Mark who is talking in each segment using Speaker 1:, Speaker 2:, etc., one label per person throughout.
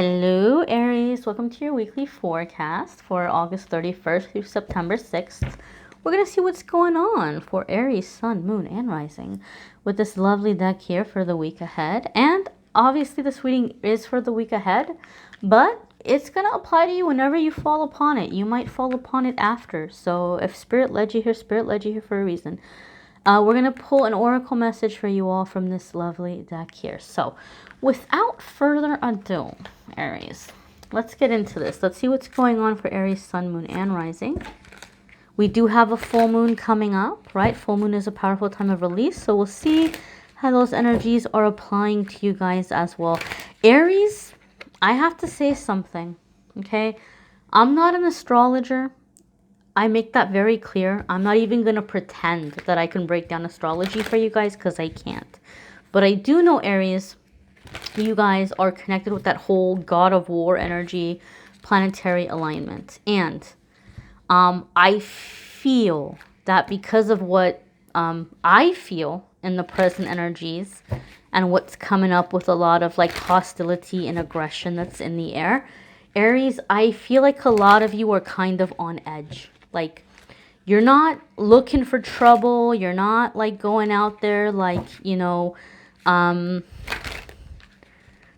Speaker 1: Hello Aries, welcome to your weekly forecast for August 31st through September 6th. We're going to see what's going on for Aries, Sun, Moon, and Rising with this lovely deck here for the week ahead. And obviously this reading is for the week ahead, but it's going to apply to you whenever you fall upon it. You might fall upon it after. So if Spirit led you here, Spirit led you here for a reason. We're going to pull an oracle message for you all from this lovely deck here. So without further ado, Aries, let's get into this. Let's see what's going on for Aries, Sun, Moon, and Rising. We do have a full moon coming up, right? Full moon is a powerful time of release. So we'll see how those energies are applying to you guys as well. Aries, I have to say something, okay? I'm not an astrologer. I make that very clear. I'm not even going to pretend that I can break down astrology for you guys because I can't. But I do know, Aries, you guys are connected with that whole God of War energy, planetary alignment. And I feel that because of what I feel in the present energies and what's coming up with a lot of like hostility and aggression that's in the air, Aries, I feel like a lot of you are kind of on edge. Like, you're not looking for trouble. You're not, like, going out there, like, you know,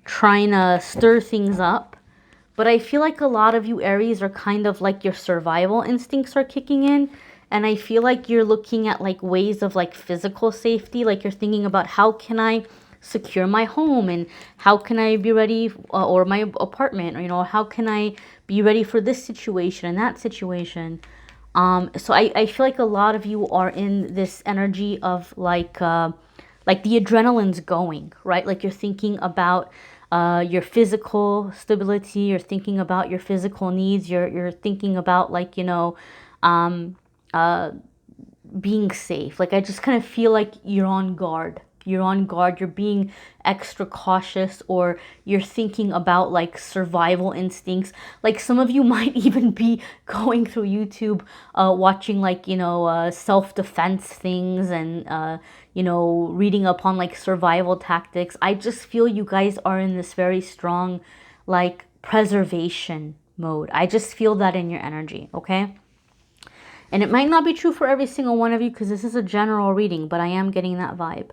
Speaker 1: trying to stir things up. But I feel like a lot of you, Aries, are kind of like your survival instincts are kicking in. And I feel like you're looking at, like, ways of, like, physical safety. Like, you're thinking about how can I secure my home and how can I be ready or my apartment, or, you know, how can I be ready for this situation and that situation. So I feel like a lot of you are in this energy of like the adrenaline's going, right? Like you're thinking about your physical stability, you're thinking about your physical needs, you're thinking about like, you know, being safe. Like I just kind of feel like you're on guard. You're on guard, you're being extra cautious, or you're thinking about like survival instincts. Like some of you might even be going through YouTube, watching like, you know, self-defense things and, you know, reading up on like survival tactics. I just feel you guys are in this very strong like preservation mode. I just feel that in your energy, okay? And it might not be true for every single one of you because this is a general reading, but I am getting that vibe.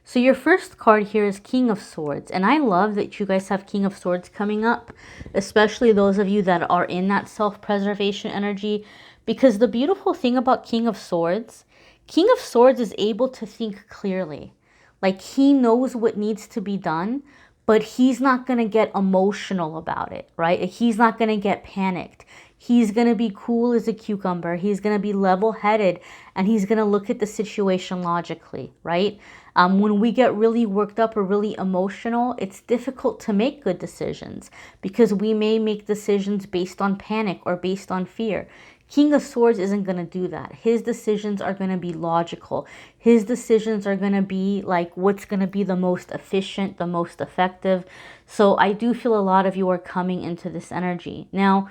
Speaker 1: So your first card here is King of Swords. And I love that you guys have King of Swords coming up, especially those of you that are in that self-preservation energy. Because the beautiful thing about King of Swords is able to think clearly. Like he knows what needs to be done, but he's not going to get emotional about it, right? He's not going to get panicked. He's going to be cool as a cucumber. He's going to be level-headed, and he's going to look at the situation logically, right? When we get really worked up or really emotional, it's difficult to make good decisions because we may make decisions based on panic or based on fear. King of Swords isn't going to do that. His decisions are going to be logical. His decisions are going to be like what's going to be the most efficient, the most effective. So I do feel a lot of you are coming into this energy. Now,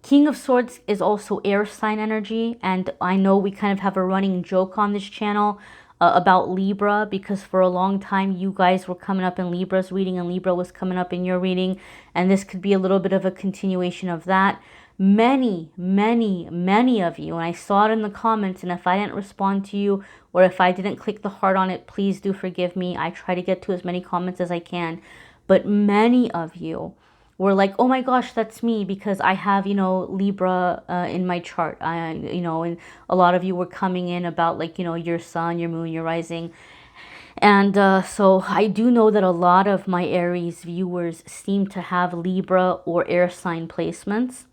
Speaker 1: King of Swords is also air sign energy, and I know we kind of have a running joke on this channel about Libra, because for a long time you guys were coming up in Libra's reading and Libra was coming up in your reading, and this could be a little bit of a continuation of that. Many of you, and I saw it in the comments, and if I didn't respond to you or if I didn't click the heart on it, please do forgive me. I try to get to as many comments as I can, but many of you were like, oh my gosh, that's me, because I have, you know, Libra in my chart. You know, and a lot of you were coming in about like, you know, your sun, your moon, your rising. And so I do know that a lot of my Aries viewers seem to have Libra or air sign placements,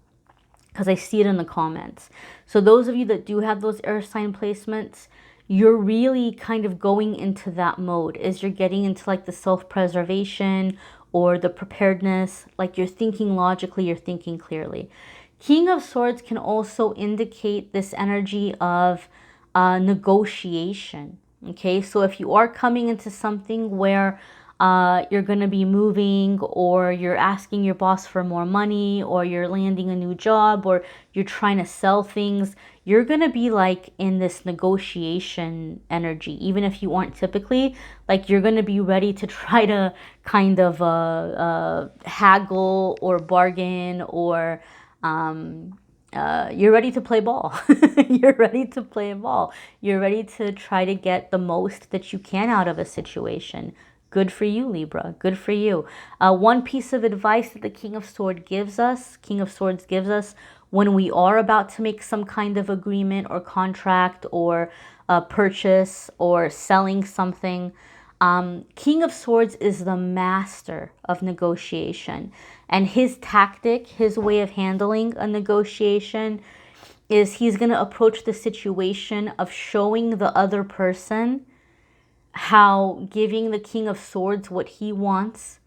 Speaker 1: because I see it in the comments. So those of you that do have those air sign placements, you're really kind of going into that mode as you're getting into like the self-preservation or the preparedness. Like you're thinking logically, you're thinking clearly. King of Swords can also indicate this energy of negotiation. Okay, so if you are coming into something where you're going to be moving, or you're asking your boss for more money, or you're landing a new job, or you're trying to sell things, you're going to be like in this negotiation energy, even if you aren't typically. Like you're going to be ready to try to kind of haggle or bargain, or you're ready to play ball. You're ready to play ball. You're ready to try to get the most that you can out of a situation. Good for you, Libra. Good for you. One piece of advice that the King of Swords gives us when we are about to make some kind of agreement or contract or purchase or selling something. King of Swords is the master of negotiation. And his tactic, his way of handling a negotiation is he's going to approach the situation of showing the other person how giving the King of Swords what he wants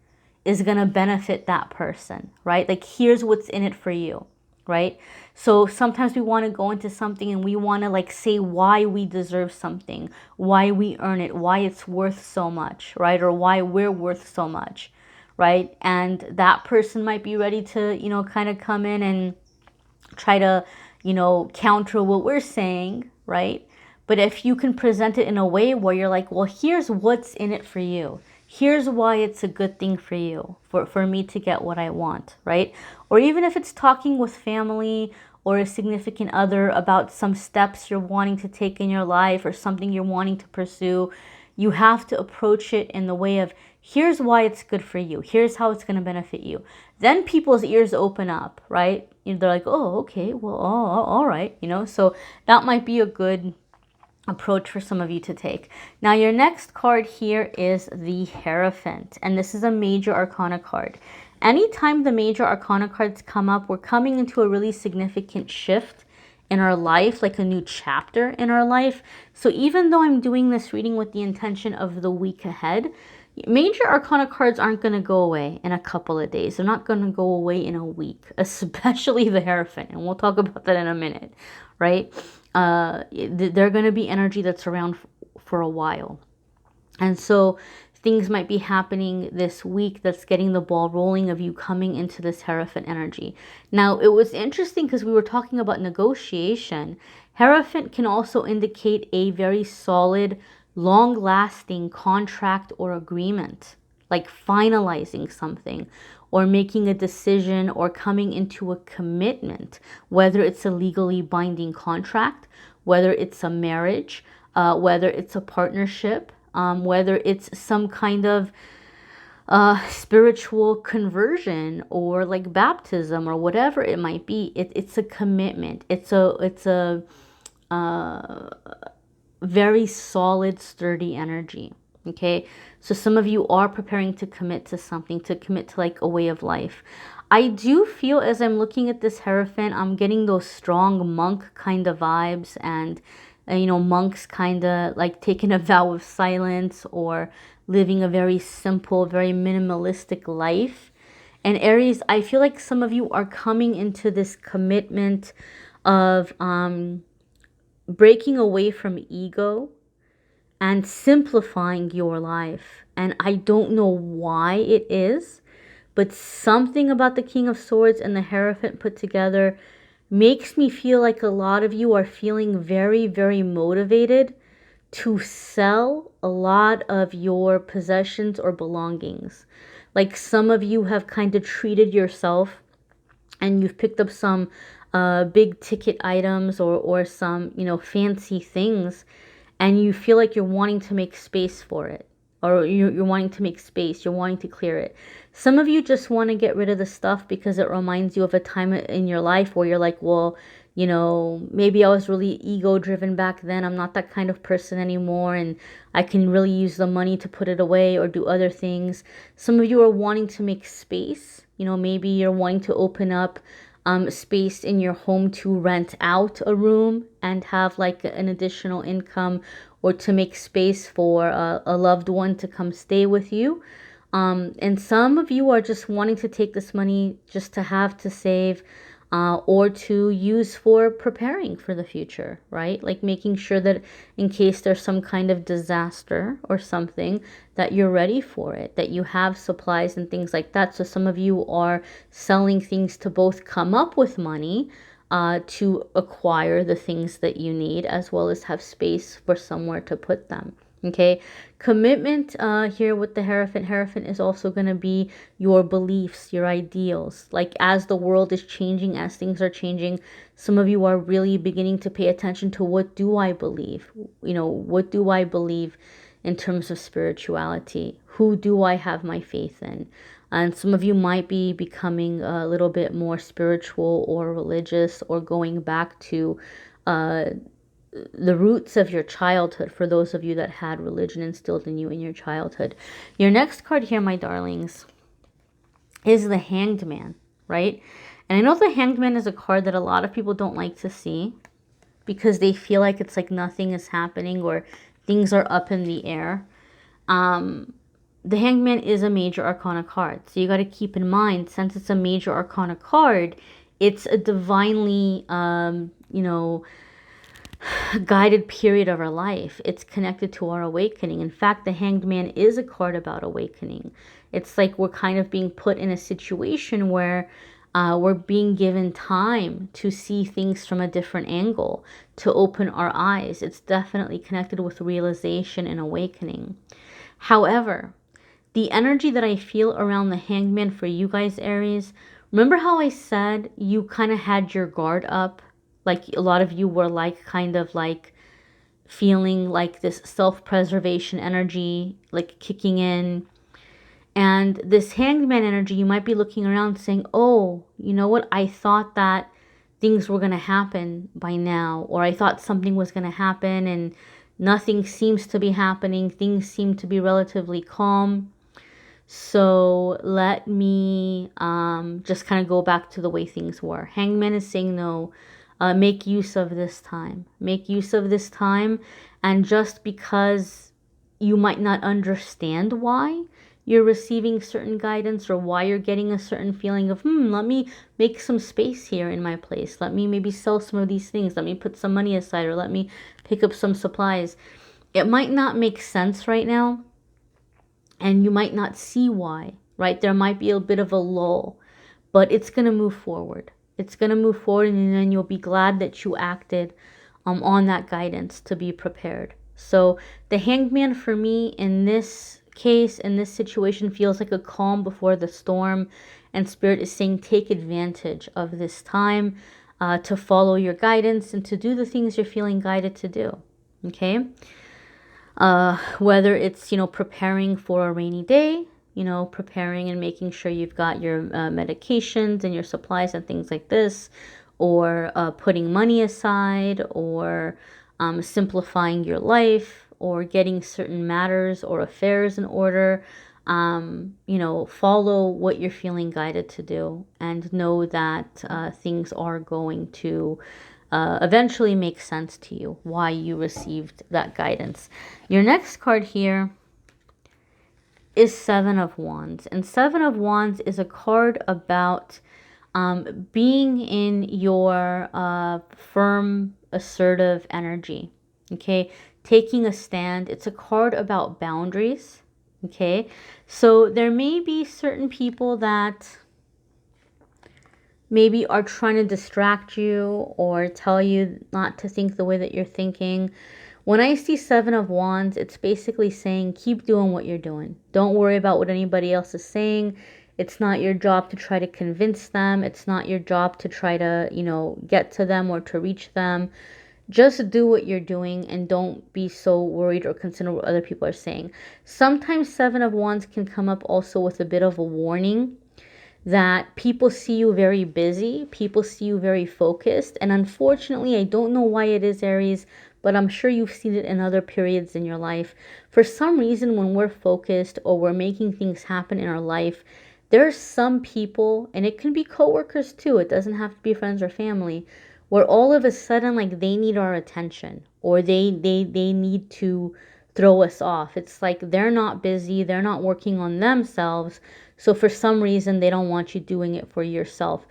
Speaker 1: is going to benefit that person, right? Like, here's what's in it for you, right? So sometimes we want to go into something and we want to like say why we deserve something, why we earn it, why it's worth so much, right? Or why we're worth so much, right? And that person might be ready to, you know, kind of come in and try to, you know, counter what we're saying, right? But if you can present it in a way where you're like, well, here's what's in it for you. Here's why it's a good thing for you, for me to get what I want, right? Or even if it's talking with family or a significant other about some steps you're wanting to take in your life or something you're wanting to pursue, you have to approach it in the way of, here's why it's good for you. Here's how it's going to benefit you. Then people's ears open up, right? They're like, oh, okay, well, oh, all right, you know? So that might be a good approach for some of you to take. Now, your next card here is the Hierophant, and this is a major arcana card. Anytime the major arcana cards come up, we're coming into a really significant shift in our life, like a new chapter in our life. So even though I'm doing this reading with the intention of the week ahead, major arcana cards aren't going to go away in a couple of days. They're not going to go away in a week, especially the Hierophant, and we'll talk about that in a minute, right? They're going to be energy that's around for a while. And so things might be happening this week that's getting the ball rolling of you coming into this Hierophant energy. Now, it was interesting because we were talking about negotiation. Hierophant can also indicate a very solid, long-lasting contract or agreement, like finalizing something or making a decision or coming into a commitment, whether it's a legally binding contract, whether it's a marriage, whether it's a partnership, whether it's some kind of spiritual conversion or like baptism or whatever it might be. It's a commitment. It's a very solid, sturdy energy. Okay, so some of you are preparing to commit to something, to commit to like a way of life. I do feel as I'm looking at this Hierophant, I'm getting those strong monk kind of vibes, and you know, monks kind of like taking a vow of silence or living a very simple, very minimalistic life. And Aries, I feel like some of you are coming into this commitment of breaking away from ego and simplifying your life. And I don't know why it is, but something about the King of Swords and the Hierophant put together makes me feel like a lot of you are feeling very, very motivated to sell a lot of your possessions or belongings. Like some of you have kind of treated yourself and you've picked up some big ticket items or some, you know, fancy things, and you feel like you're wanting to make space for it, or you're wanting to make space, you're wanting to clear it. Some of you just want to get rid of the stuff because it reminds you of a time in your life where you're like, well, you know, maybe I was really ego driven back then. I'm not that kind of person anymore, and I can really use the money to put it away or do other things. Some of you are wanting to make space. You know, maybe you're wanting to open up space in your home to rent out a room and have like an additional income, or to make space for a loved one to come stay with you. And some of you are just wanting to take this money just to have to save, or to use for preparing for the future, right? Like making sure that in case there's some kind of disaster or something, that you're ready for it, that you have supplies and things like that. So some of you are selling things to both come up with money, to acquire the things that you need, as well as have space for somewhere to put them. Okay, commitment here with the Hierophant. Hierophant is also going to be your beliefs, your ideals. Like as the world is changing, as things are changing, some of you are really beginning to pay attention to, what do I believe? You know, what do I believe in terms of spirituality? Who do I have my faith in? And some of you might be becoming a little bit more spiritual or religious, or going back to the roots of your childhood, for those of you that had religion instilled in you in your childhood. Your next card here, my darlings, is the Hanged Man, right? And I know the Hanged Man is a card that a lot of people don't like to see, because they feel like it's like nothing is happening, or things are up in the air. The Hanged Man is a major arcana card. So you got to keep in mind, since it's a major arcana card, it's a divinely, you know, guided period of our life. It's connected to our awakening. In fact, the Hanged Man is a card about awakening. It's like we're kind of being put in a situation where we're being given time to see things from a different angle, to open our eyes. It's definitely connected with realization and awakening. However, the energy that I feel around the Hanged Man for you guys, Aries, remember how I said you kind of had your guard up? Like a lot of you were like kind of like feeling like this self-preservation energy like kicking in. And this Hanged Man energy, you might be looking around saying, oh, you know what? I thought that things were going to happen by now, or I thought something was going to happen and nothing seems to be happening. Things seem to be relatively calm. So let me just kind of go back to the way things were. Hanged Man is saying, no, make use of this time. Make use of this time. And just because you might not understand why you're receiving certain guidance, or why you're getting a certain feeling of, let me make some space here in my place. Let me maybe sell some of these things. Let me put some money aside, or let me pick up some supplies. It might not make sense right now, and you might not see why, right? There might be a bit of a lull, but it's going to move forward. It's going to move forward, and then you'll be glad that you acted on that guidance to be prepared. So the Hanged Man for me in this case, in this situation, feels like a calm before the storm, and Spirit is saying take advantage of this time to follow your guidance and to do the things you're feeling guided to do. Okay, whether it's, you know, preparing for a rainy day, you know, preparing and making sure you've got your medications and your supplies and things like this, or putting money aside, or simplifying your life, or getting certain matters or affairs in order. You know, follow what you're feeling guided to do, and know that things are going to eventually make sense to you, why you received that guidance. Your next card here is Seven of Wands. And Seven of Wands is a card about being in your firm, assertive energy. Okay, taking a stand. It's a card about boundaries. Okay, so there may be certain people that maybe are trying to distract you or tell you not to think the way that you're thinking. When I see Seven of Wands, it's basically saying keep doing what you're doing. Don't worry about what anybody else is saying. It's not your job to try to convince them. It's not your job to try to, you know, get to them or to reach them. Just do what you're doing, and don't be so worried or concerned what other people are saying. Sometimes Seven of Wands can come up also with a bit of a warning that people see you very busy, people see you very focused, and unfortunately, I don't know why it is, Aries, but I'm sure you've seen it in other periods in your life. For some reason, when we're focused or we're making things happen in our life, there's some people, and it can be coworkers too, it doesn't have to be friends or family, where all of a sudden, like, they need our attention, or they need to throw us off. It's like they're not busy, they're not working on themselves, so for some reason they don't want you doing it for yourself.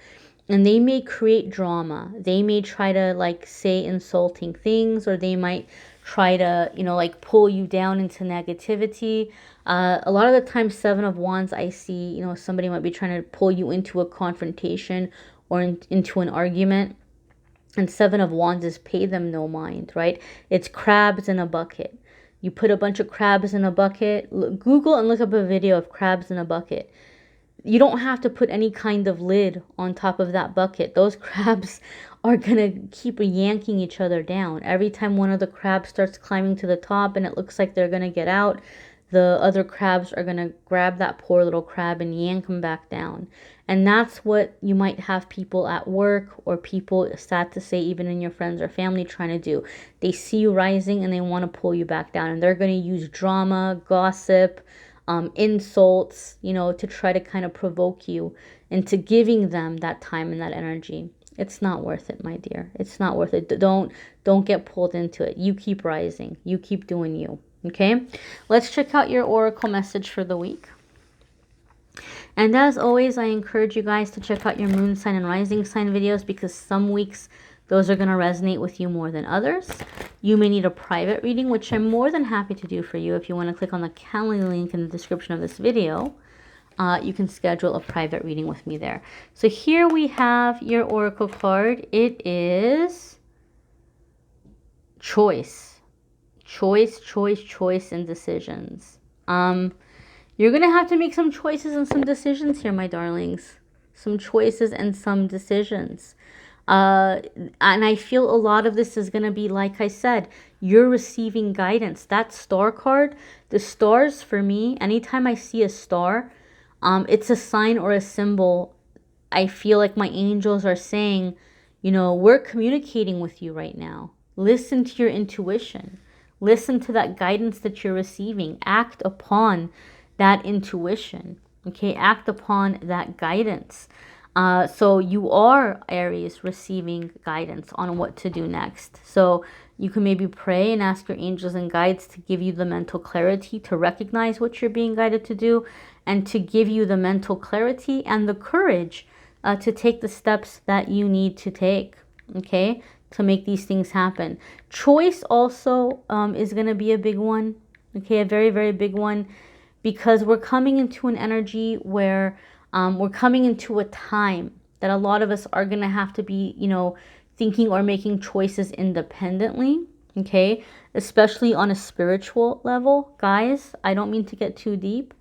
Speaker 1: And they may create drama. They may try to like say insulting things, or they might try to, you know, like pull you down into negativity. A lot of the time, Seven of Wands, I see, you know, somebody might be trying to pull you into a confrontation or into an argument. And Seven of Wands is pay them no mind, right? It's crabs in a bucket. You put a bunch of crabs in a bucket. Google and look up a video of crabs in a bucket. You don't have to put any kind of lid on top of that bucket. Those crabs are going to keep yanking each other down. Every time one of the crabs starts climbing to the top and it looks like they're going to get out, the other crabs are going to grab that poor little crab and yank them back down. And that's what you might have people at work, or people, sad to say, even in your friends or family, trying to do. They see you rising and they want to pull you back down. And they're going to use drama, gossip, insults, you know, to try to kind of provoke you into giving them that time and that energy. It's not worth it, my dear. It's not worth it. Don't get pulled into it. You keep rising. You keep doing you. Okay? Let's check out your oracle message for the week. And as always, I encourage you guys to check out your moon sign and rising sign videos, because some weeks those are going to resonate with you more than others. You may need a private reading, which I'm more than happy to do for you. If you want to click on the calendar link in the description of this video, you can schedule a private reading with me there. So here we have your oracle card. It is choice. Choice, choice, choice, and decisions. You're going to have to make some choices and some decisions here, my darlings. Some choices and some decisions. And I feel a lot of this is going to be, like I said, you're receiving guidance. That star card, the stars for me, anytime I see a star, it's a sign or a symbol. I feel like my angels are saying, you know, we're communicating with you right now. Listen to your intuition. Listen to that guidance that you're receiving. Act upon that intuition. Okay, act upon that guidance. So you are, Aries, receiving guidance on what to do next. So you can maybe pray and ask your angels and guides to give you the mental clarity to recognize what you're being guided to do, and to give you the mental clarity and the courage to take the steps that you need to take, okay, to make these things happen. Choice also is going to be a big one, okay, a very, very big one, because we're coming into an energy where we're coming into a time that a lot of us are going to have to be, you know, thinking or making choices independently, okay, especially on a spiritual level. Guys, I don't mean to get too deep.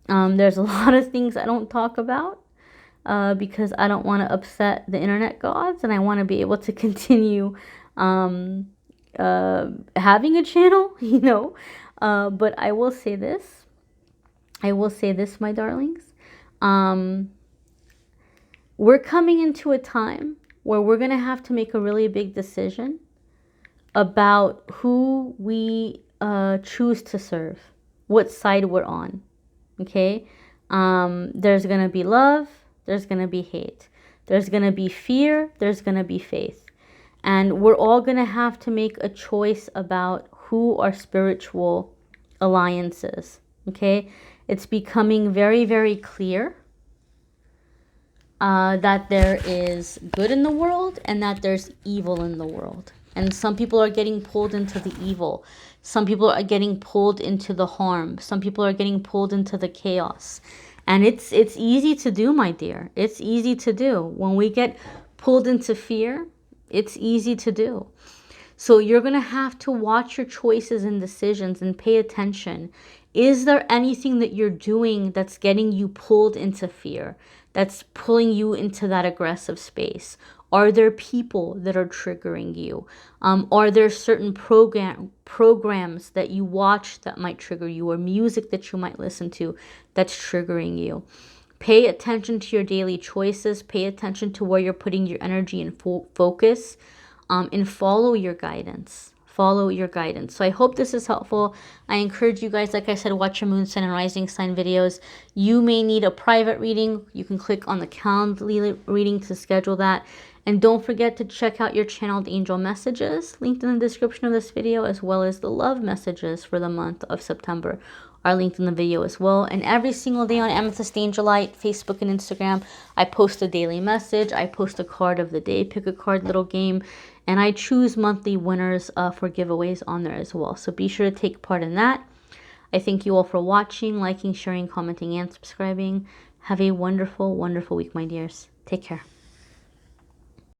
Speaker 1: There's a lot of things I don't talk about because I don't want to upset the internet gods, and I want to be able to continue having a channel, you know. But I will say this. My darlings. We're coming into a time where we're going to have to make a really big decision about who we choose to serve, what side we're on, okay? There's going to be love, there's going to be hate, there's going to be fear, there's going to be faith. And we're all going to have to make a choice about who our spiritual alliance is, okay? It's becoming very, very clear that there is good in the world and that there's evil in the world. And some people are getting pulled into the evil. Some people are getting pulled into the harm. Some people are getting pulled into the chaos. And it's easy to do, my dear. It's easy to do. When we get pulled into fear, it's easy to do. So you're going to have to watch your choices and decisions and pay attention. Is there anything that you're doing that's getting you pulled into fear, that's pulling you into that aggressive space? Are there people that are triggering you? Are there certain programs that you watch that might trigger you, or music that you might listen to that's triggering you? Pay attention to your daily choices. Pay attention to where you're putting your energy and focus, and follow your guidance. Follow your guidance. So I hope this is helpful. I encourage you guys, like I said, watch your moon sign and rising sign videos. You may need a private reading. You can click on the calendar reading to schedule that. And don't forget to check out your channeled angel messages linked in the description of this video, as well as the love messages for the month of September are linked in the video as well. And every single day on Amethystangellight, Facebook and Instagram, I post a daily message. I post a card of the day, pick a card little game, and I choose monthly winners for giveaways on there as well. So be sure to take part in that. I thank you all for watching, liking, sharing, commenting, and subscribing. Have a wonderful, wonderful week, my dears. Take care.